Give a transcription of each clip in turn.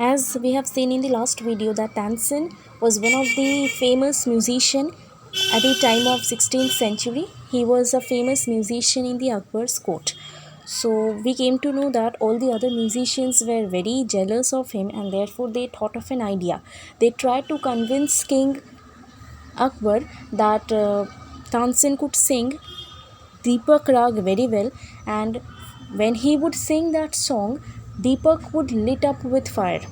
As we have seen in the last video that Tansen was one of the famous musician at the time of 16th century. He was a famous musician in the Akbar's court. So we came to know that all the other musicians were very jealous of him, and therefore they thought of an idea. They tried to convince King Akbar that Tansen could sing Deepak Rag very well, and when he would sing that song, Deepak would lit up with fire.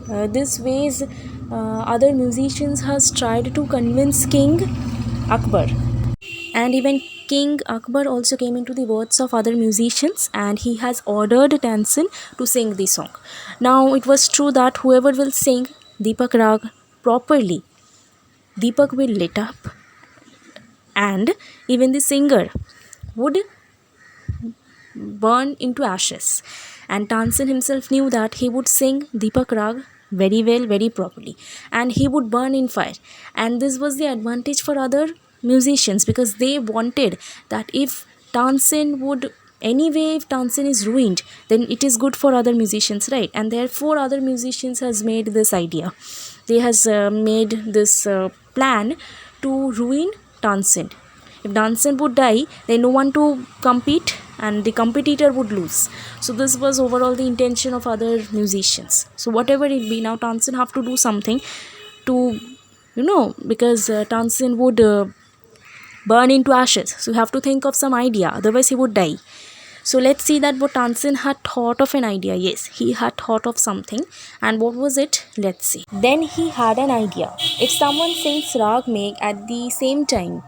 This ways other musicians has tried to convince King Akbar, and even King Akbar also came into the words of other musicians, and he has ordered Tansen to sing the song. Now it was true that whoever will sing Deepak Rag properly, Deepak will lit up, and even the singer would burn into ashes. And Tansen himself knew that he would sing Deepak Rag very well, very properly, and he would burn in fire. And this was the advantage for other musicians, because they wanted that if Tansen would anyway, if Tansen is ruined, then it is good for other musicians, right? And therefore other musicians has made this idea. They has made this plan to ruin Tansen. If Tansen would die, then no one to compete, and the competitor would lose. So this was overall the intention of other musicians. So whatever it be, now Tansen have to do something to, because Tansen would burn into ashes. So you have to think of some idea, otherwise he would die. So let's see that what Tansen had thought of an idea. Yes, he had thought of something. And what was it? Let's see. Then he had an idea. If someone sings Rag Megh at the same time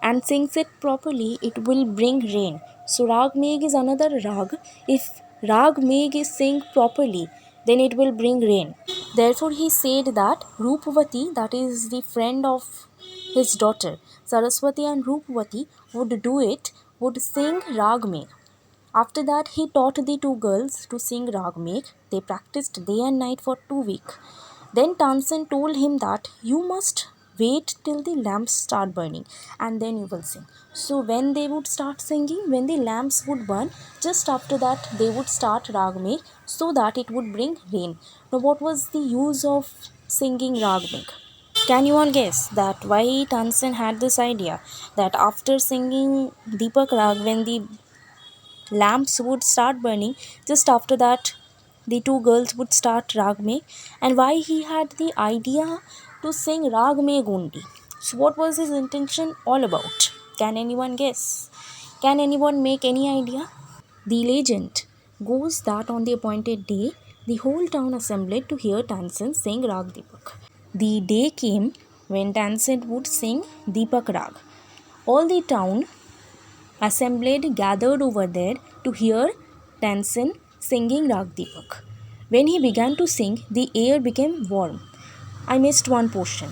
and sings it properly, it will bring rain. So Rag Megh is another Rag. If Rag Megh is sung properly, then it will bring rain. Therefore he said that Rupavati, that is the friend of his daughter, Saraswati and Rupavati would do it, would sing Rag Megh. After that, he taught the two girls to sing Rag Megh. They practiced day and night for 2 weeks. Then Tansen told him that you must wait till the lamps start burning and then you will sing. So when they would start singing, when the lamps would burn, just after that they would start Rag Megh, so that it would bring rain. Now what was the use of singing Rag Megh? Can you all guess that why Tansen had this idea that after singing Deepak Rag, when the lamps would start burning, just after that the two girls would start Rag Megh, and why he had the idea to sing Rag Megh only? So what was his intention all about? Can anyone guess? Can anyone make any idea? The legend goes that on the appointed day, the whole town assembled to hear Tansen sing Rag Deepak. The day came when Tansen would sing Deepak Rag. All the town assembled gathered over there to hear Tansen singing Rag Deepak. When he began to sing, the air became warm. I missed one portion.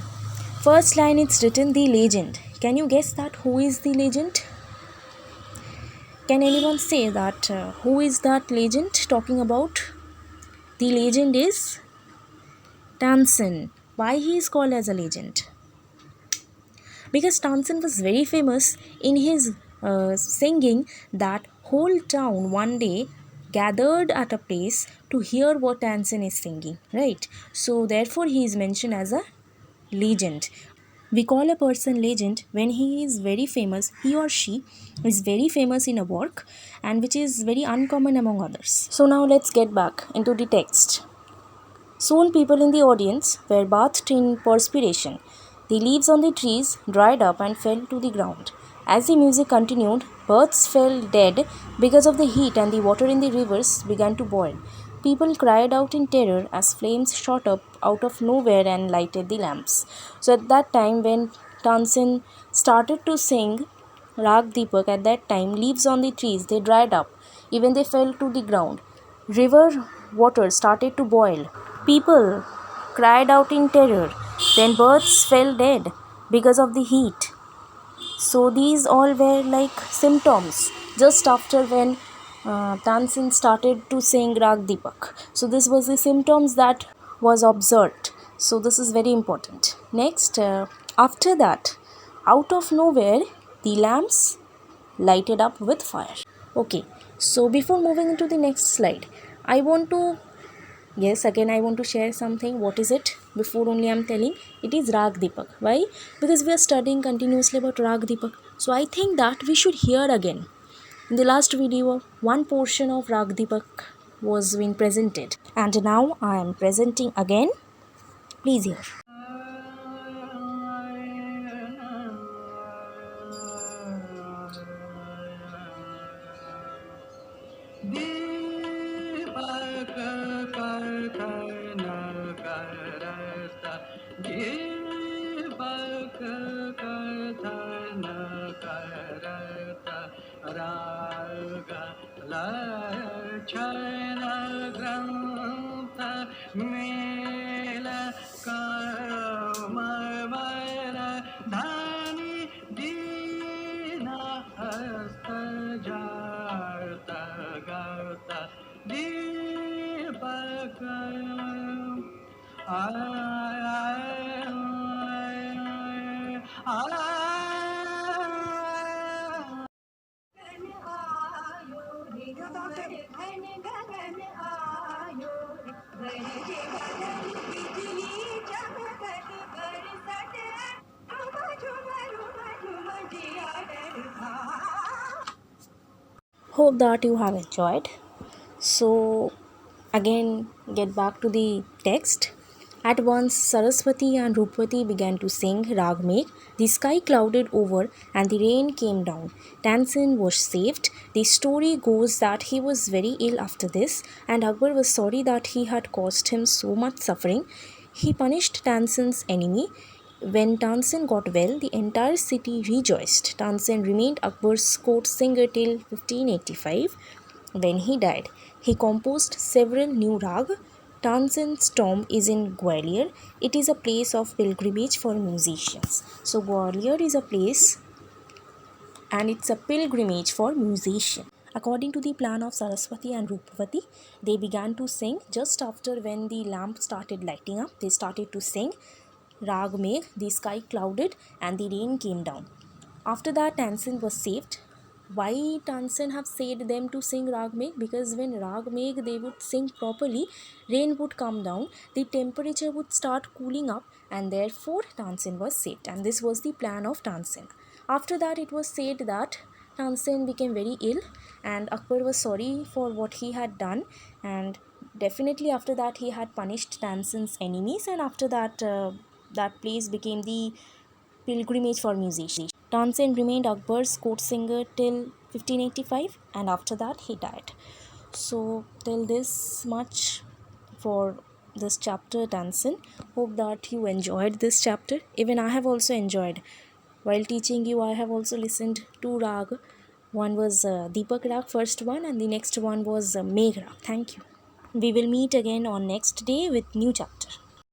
First line it's written the legend. Can you guess that who is the legend? Can anyone say that who is that legend talking about? The legend is Tansen. Why he is called as a legend? Because Tansen was very famous in his singing, that whole town one day gathered at a place to hear what Tansen is singing, right? So therefore he is mentioned as a legend. We call a person legend when he is very famous, he or she is very famous in a work, and which is very uncommon among others. So now let's get back into the text. Soon people in the audience were bathed in perspiration. The leaves on the trees dried up and fell to the ground. As the music continued, birds fell dead because of the heat, and the water in the rivers began to boil. People cried out in terror as flames shot up out of nowhere and lighted the lamps. So at that time, when Tansen started to sing Rag Deepak, at that time leaves on the trees, they dried up, even they fell to the ground. River water started to boil. People cried out in terror. Then birds fell dead because of the heat. So these all were like symptoms just after when Tansen started to sing Rag Deepak. So this was the symptoms that was observed. So this is very important. Next, after that, out of nowhere, the lamps lighted up with fire. Okay, so before moving into the next slide, I want to Yes, again I want to share something. What is it? Before only I'm telling. It is Rag Deepak. Why? Because we are studying continuously about Rag Deepak. So I think that we should hear again. In the last video, one portion of Rag Deepak was being presented. And now I am presenting again. Please hear. दीपक कथन करत दीपक कथन करत राग लक्षण ग्रंथ mail कमवर धनी दीन हस्त जात गत दीपक आयो रे घन गगन आयो रे गरज बदल बिजली चमकत बरसत झुम झुम झुम जिया डर था. Hope that you have enjoyed. So, again, get back to the text. At once, Saraswati and Rupavati began to sing Rag Megh. The sky clouded over and the rain came down. Tansen was saved. The story goes that he was very ill after this, and Akbar was sorry that he had caused him so much suffering. He punished Tansen's enemy. When Tansen got well, the entire city rejoiced. Tansen remained Akbar's court singer till 1585. When he died, he composed several new rag. Tansen's tomb is in Gwalior. It is a place of pilgrimage for musicians. So Gwalior is a place and it's a pilgrimage for musicians. According to the plan of Saraswati and Rupavati, they began to sing just after when the lamp started lighting up. They started to sing Rag Megh, the sky clouded and the rain came down. After that, Tansen was saved. Why Tansen have said them to sing Rag Megh? Because when Rag Megh they would sing properly, rain would come down, the temperature would start cooling up, and therefore Tansen was saved. And this was the plan of Tansen. After that, it was said that Tansen became very ill, and Akbar was sorry for what he had done, and definitely after that he had punished Tansen's enemies, and after that that place became the pilgrimage for musicians. Tansen remained Akbar's court singer till 1585, and after that he died. So till this much for this chapter, Tansen. Hope that you enjoyed this chapter. Even I have also enjoyed. While teaching you, I have also listened to Rag. One was Deepak Rag, first one, and the next one was Megh Rag. Thank you. We will meet again on next day with new chapter.